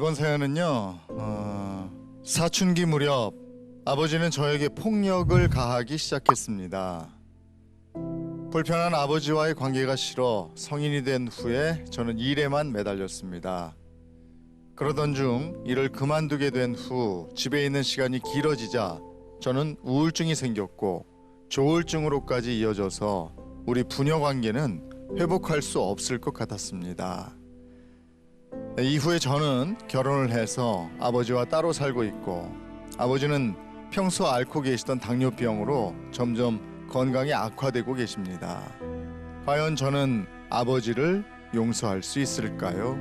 이번 사연은요. 사춘기 무렵 아버지는 저에게 폭력을 가하기 시작했습니다. 불편한 아버지와의 관계가 싫어 성인이 된 후에 저는 일에만 매달렸습니다. 그러던 중 일을 그만두게 된 후 집에 있는 시간이 길어지자 저는 우울증이 생겼고 조울증으로까지 이어져서 우리 부녀 관계는 회복할 수 없을 것 같았습니다. 이후에 저는 결혼을 해서 아버지와 따로 살고 있고 아버지는 평소 앓고 계시던 당뇨병으로 점점 건강이 악화되고 계십니다. 과연 저는 아버지를 용서할 수 있을까요?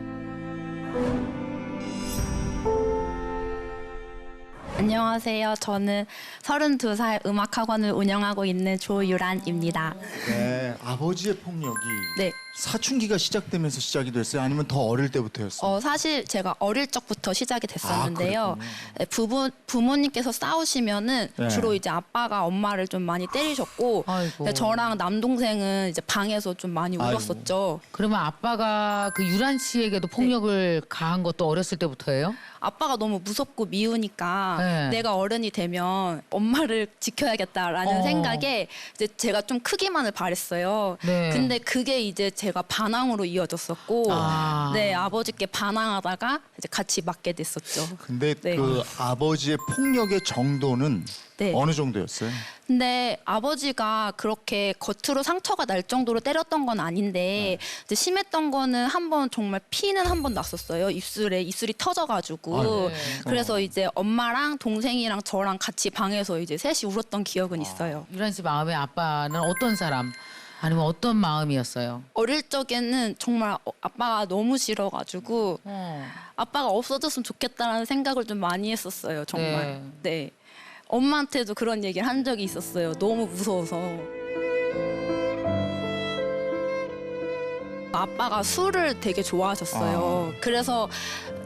안녕하세요. 저는 32살 음악학원을 운영하고 있는 조유란입니다. 네, 아버지의 폭력이 네. 사춘기가 시작되면서 시작이 됐어요? 아니면 더 어릴 때부터였어요? 사실 제가 어릴 적부터 시작이 됐었는데요. 네, 부모님께서 싸우시면은 네. 주로 이제 아빠가 엄마를 좀 많이 때리셨고 아이고. 네, 저랑 남동생은 이제 방에서 좀 많이 아이고. 울었었죠. 그러면 아빠가 그 유란 씨에게도 폭력을 가한 것도 어렸을 때부터예요? 아빠가 너무 무섭고 미우니까 네. 내가 어른이 되면 엄마를 지켜야겠다라는 생각에 이제 제가 좀 크기만을 바랬어요. 네. 근데 그게 이제 제가 반항으로 이어졌었고, 아. 네 아버지께 반항하다가 이제 같이 맞게 됐었죠. 근데 네. 그 아버지의 폭력의 정도는 네. 어느 정도였어요? 근데 아버지가 그렇게 겉으로 상처가 날 정도로 때렸던 건 아닌데 이제 심했던 거는 한 번 정말 피는 한 번 났었어요. 입술이 터져가지고. 네. 그래서 이제 엄마랑 동생이랑 저랑 같이 방에서 이제 셋이 울었던 기억은 있어요. 유란 씨 마음에 아빠는 어떤 사람 아니면 어떤 마음이었어요? 어릴 적에는 정말 아빠가 너무 싫어가지고 아빠가 없어졌으면 좋겠다라는 생각을 좀 많이 했었어요. 정말. 네. 엄마한테도 그런 얘기를 한 적이 있었어요. 너무 무서워서. 아빠가 술을 되게 좋아하셨어요. 그래서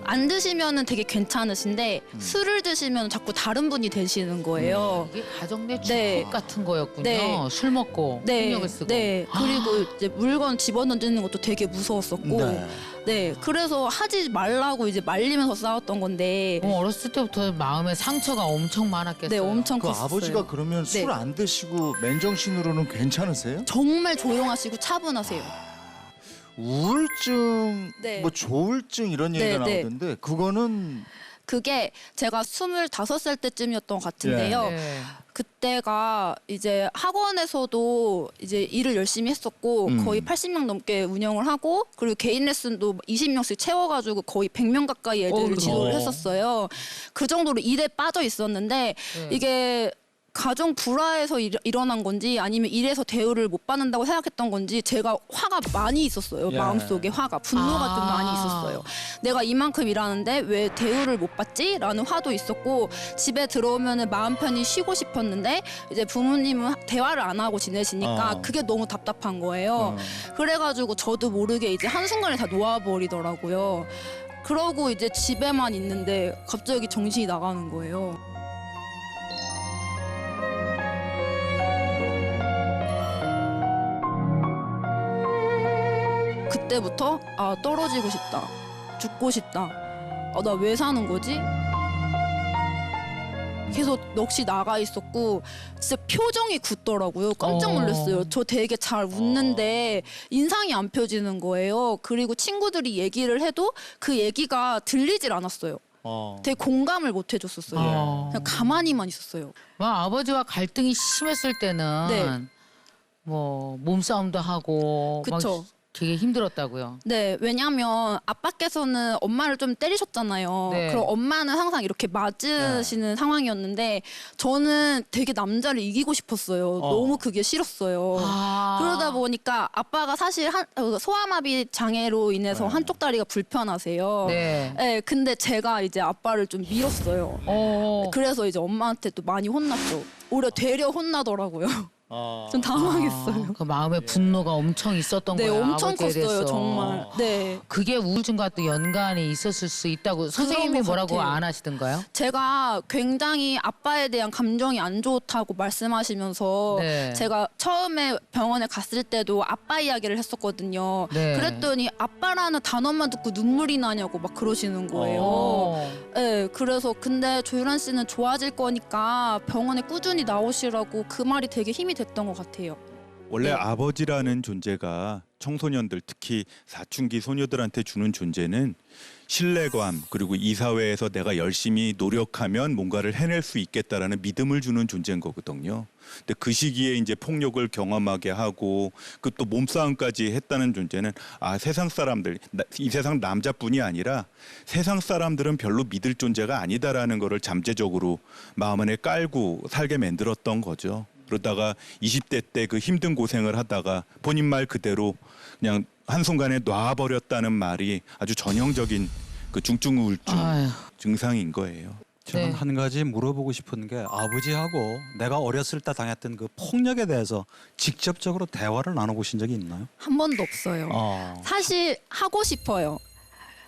안 드시면은 되게 괜찮으신데 술을 드시면 자꾸 다른 분이 되시는 거예요. 이게 가정 내 네. 축복 같은 거였군요. 네. 술 먹고 폭력을 쓰고. 네. 그리고 이제 물건 집어던지는 것도 되게 무서웠었고. 네. 그래서 하지 말라고 이제 말리면서 싸웠던 건데. 어렸을 때부터 마음에 상처가 엄청 많았겠어요. 네, 엄청 그 컸어요. 아버지가 그러면 네. 술 안 드시고 맨정신으로는 괜찮으세요? 정말 조용하시고 차분하세요. 우울증, 네. 뭐 조울증 이런 얘기가 네, 네. 나오던데 그거는 그게 제가 25살 때쯤이었던 것 같은데요. 네. 그때가 이제 학원에서도 이제 일을 열심히 했었고 거의 80명 넘게 운영을 하고 그리고 개인 레슨도 20명씩 채워가지고 거의 100명 가까이 애들을 지도를 했었어요. 그 정도로 일에 빠져 있었는데 이게 가정 불화에서 일어난 건지 아니면 일에서 대우를 못 받는다고 생각했던 건지 제가 화가 많이 있었어요. 예. 마음속에 분노가 좀 많이 있었어요. 내가 이만큼 일하는데 왜 대우를 못 받지? 라는 화도 있었고 집에 들어오면 마음 편히 쉬고 싶었는데 이제 부모님은 대화를 안 하고 지내시니까 그게 너무 답답한 거예요. 그래가지고 저도 모르게 이제 한순간에 다 놓아버리더라고요. 그러고 이제 집에만 있는데 갑자기 정신이 나가는 거예요. 그때부터 떨어지고 싶다, 죽고 싶다, 나 왜 사는 거지? 계속 넋이 나가 있었고 진짜 표정이 굳더라고요. 깜짝 놀랐어요. 저 되게 잘 웃는데 인상이 안 펴지는 거예요. 그리고 친구들이 얘기를 해도 그 얘기가 들리질 않았어요. 되게 공감을 못 해줬었어요. 그냥 가만히만 있었어요. 아버지와 갈등이 심했을 때는 네. 뭐 몸싸움도 하고 막 그쵸. 되게 힘들었다고요. 네, 왜냐하면 아빠께서는 엄마를 좀 때리셨잖아요. 네. 그럼 엄마는 항상 이렇게 맞으시는 상황이었는데 저는 되게 남자를 이기고 싶었어요. 너무 그게 싫었어요. 그러다 보니까 아빠가 사실 소아마비 장애로 인해서 한쪽 다리가 불편하세요. 네. 네, 근데 제가 이제 아빠를 좀 밀었어요. 그래서 이제 엄마한테 또 많이 혼났죠. 오히려 되려 혼나더라고요. 좀 당황했어요. 그 마음에 분노가 엄청 있었던 네, 거예요. 엄청 아버지에 컸어요, 대해서. 정말. 네. 그게 우울증과 또 연관이 있었을 수 있다고 선생님이 것 뭐라고 같아요. 안 하시던가요? 제가 굉장히 아빠에 대한 감정이 안 좋다고 말씀하시면서 네. 제가 처음에 병원에 갔을 때도 아빠 이야기를 했었거든요. 네. 그랬더니 아빠라는 단어만 듣고 눈물이 나냐고 막 그러시는 거예요. 네, 그래서 근데 조유란 씨는 좋아질 거니까 병원에 꾸준히 나오시라고 그 말이 되게 힘이 됐던 것 같아요. 원래 네. 아버지라는 존재가 청소년들 특히 사춘기 소녀들한테 주는 존재는 신뢰감 그리고 이 사회에서 내가 열심히 노력하면 뭔가를 해낼 수 있겠다라는 믿음을 주는 존재인 거거든요. 근데 그 시기에 이제 폭력을 경험하게 하고 그 또 몸싸움까지 했다는 존재는 세상 사람들 이 세상 남자뿐이 아니라 세상 사람들은 별로 믿을 존재가 아니다라는 거를 잠재적으로 마음 안에 깔고 살게 만들었던 거죠. 그러다가 20대 때 그 힘든 고생을 하다가 본인 말 그대로 그냥 한순간에 놔버렸다는 말이 아주 전형적인 그 중증 우울증 아유. 증상인 거예요. 저는 네. 한 가지 물어보고 싶은 게 아버지하고 내가 어렸을 때 당했던 그 폭력에 대해서 직접적으로 대화를 나눠보신 적이 있나요? 한 번도 없어요. 사실 하고 싶어요.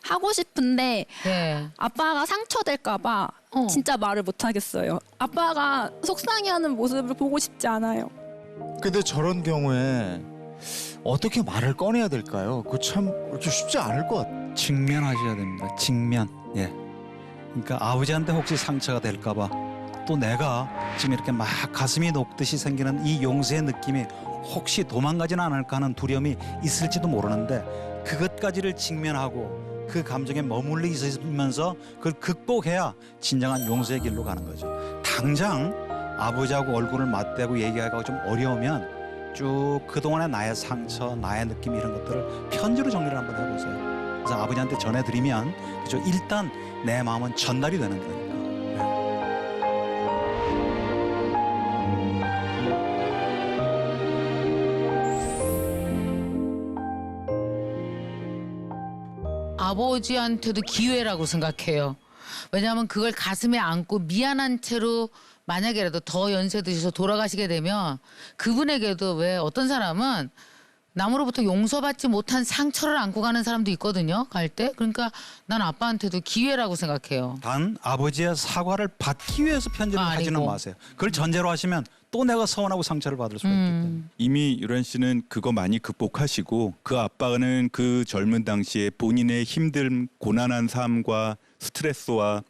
하고 싶은데 네. 아빠가 상처될까 봐 진짜 말을 못 하겠어요. 아빠가 속상해하는 모습을 보고 싶지 않아요. 근데 저런 경우에 어떻게 말을 꺼내야 될까요? 그거 참 이렇게 쉽지 않을 것 같아요. 직면하셔야 됩니다. 직면. 예. 그러니까 아버지한테 혹시 상처가 될까봐 또 내가 지금 이렇게 막 가슴이 녹듯이 생기는 이 용서의 느낌이 혹시 도망가지는 않을까 하는 두려움이 있을지도 모르는데 그것까지를 직면하고 그 감정에 머물러 있으면서 그걸 극복해야 진정한 용서의 길로 가는 거죠. 당장 아버지하고 얼굴을 맞대고 얘기하기가 좀 어려우면 쭉 그동안의 나의 상처, 나의 느낌 이런 것들을 편지로 정리를 한번 해보세요. 그래서 아버지한테 전해드리면 그죠? 일단 내 마음은 전달이 되는 거니까. 아버지한테도 기회라고 생각해요. 왜냐하면 그걸 가슴에 안고 미안한 채로 만약에라도 더 연세 드셔서 돌아가시게 되면 그분에게도 왜 어떤 사람은 남으로부터 용서받지 못한 상처를 안고 가는 사람도 있거든요. 갈 때. 그러니까 난 아빠한테도 기회라고 생각해요. 단 아버지의 사과를 받기 위해서 편지를 하지는 아니고. 마세요. 그걸 전제로 하시면 또 내가 서운하고 상처를 받을 수가 있기 때문에. 이미 유란 씨는 그거 많이 극복하시고 그 아빠는 그 젊은 당시에 본인의 힘든 고난한 삶과 스트레스와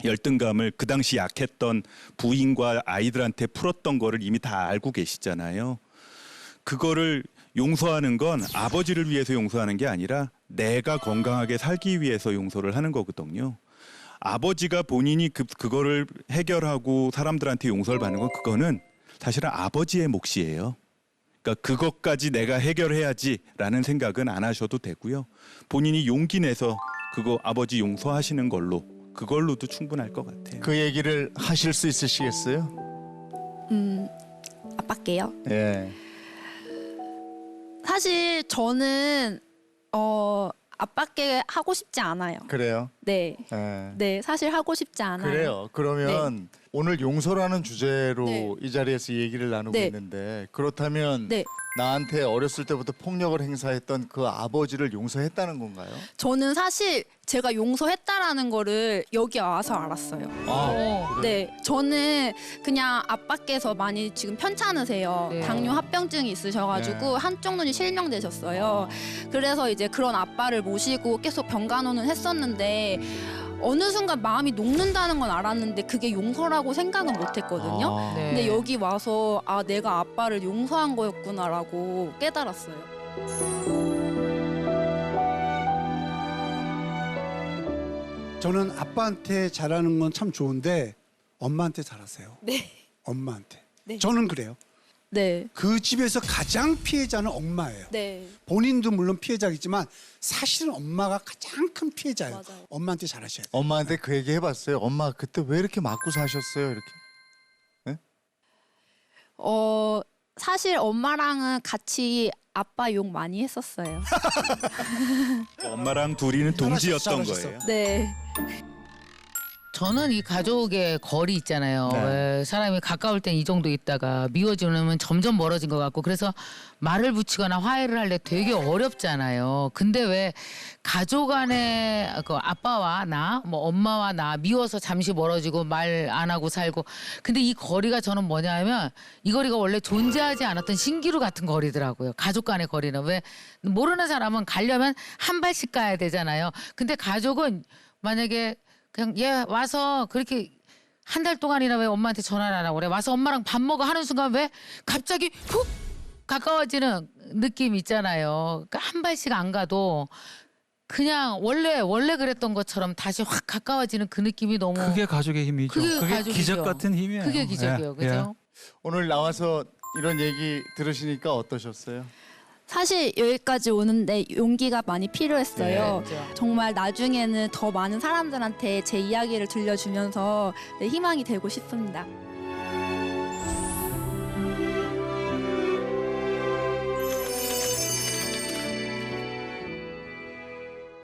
열등감을 그 당시 약했던 부인과 아이들한테 풀었던 거를 이미 다 알고 계시잖아요. 그거를 용서하는 건 아버지를 위해서 용서하는 게 아니라 내가 건강하게 살기 위해서 용서를 하는 거거든요. 아버지가 본인이 그거를 해결하고 사람들한테 용서를 받는 건 그거는 사실은 아버지의 몫이에요. 그러니까 그것까지 내가 해결해야지라는 생각은 안 하셔도 되고요. 본인이 용기 내서 그거 아버지 용서하시는 걸로 그걸로도 충분할 것 같아요. 그 얘기를 하실 수 있으시겠어요? 아빠께요. 예. 사실 저는 아빠께 하고 싶지 않아요. 그래요. 네. 예. 네, 사실 하고 싶지 않아요. 그래요. 그러면 오늘 용서라는 주제로 네. 이 자리에서 얘기를 나누고 네. 있는데 그렇다면 네. 나한테 어렸을 때부터 폭력을 행사했던 그 아버지를 용서했다는 건가요? 저는 사실 제가 용서했다라는 거를 여기 와서 알았어요. 네, 저는 그냥 아빠께서 많이 지금 편찮으세요. 네. 당뇨 합병증이 있으셔가지고 네. 한쪽 눈이 실명되셨어요. 그래서 이제 그런 아빠를 모시고 계속 병간호는 했었는데 어느 순간 마음이 녹는다는 건 알았는데 그게 용서라고 생각은 못했거든요. 아. 네. 근데 여기 와서 내가 아빠를 용서한 거였구나라고 깨달았어요. 저는 아빠한테 잘하는 건 참 좋은데 엄마한테 잘하세요. 네. 엄마한테. 네. 저는 그래요. 네. 그 집에서 가장 피해자는 엄마예요. 네. 본인도 물론 피해자이지만 사실은 엄마가 가장 큰 피해자예요. 맞아요. 엄마한테 잘하셔야 돼요. 엄마한테 그 얘기 해봤어요. 엄마 그때 왜 이렇게 맞고 사셨어요? 이렇게. 사실 엄마랑은 같이 아빠 욕 많이 했었어요. 엄마랑 둘이는 동지였던 잘하셨어. 거예요. 네. 저는 이 가족의 거리 있잖아요. 네. 왜 사람이 가까울 땐 이 정도 있다가 미워지면 점점 멀어진 것 같고 그래서 말을 붙이거나 화해를 할래 되게 어렵잖아요. 근데 왜 가족 안에 그 아빠와 나, 뭐 엄마와 나 미워서 잠시 멀어지고 말 안 하고 살고 근데 이 거리가 저는 뭐냐면 이 거리가 원래 존재하지 않았던 신기루 같은 거리더라고요. 가족 간의 거리는 왜 모르는 사람은 가려면 한 발씩 가야 되잖아요. 근데 가족은 만약에 그냥 얘 와서 그렇게 한 달 동안이나 왜 엄마한테 전화를 안 하고 그래 와서 엄마랑 밥 먹어 하는 순간 왜 갑자기 훅 가까워지는 느낌 있잖아요. 그러니까 한 발씩 안 가도 그냥 원래 그랬던 것처럼 다시 확 가까워지는 그 느낌이 너무 그게 가족의 힘이죠. 그게 그게 가족이죠. 기적 같은 힘이에요. 그게 기적이에요. 예, 그죠? 오늘 나와서 이런 얘기 들으시니까 어떠셨어요? 사실 여기까지 오는데 용기가 많이 필요했어요. 그렇죠. 정말 나중에는 더 많은 사람들한테 제 이야기를 들려주면서 네, 희망이 되고 싶습니다.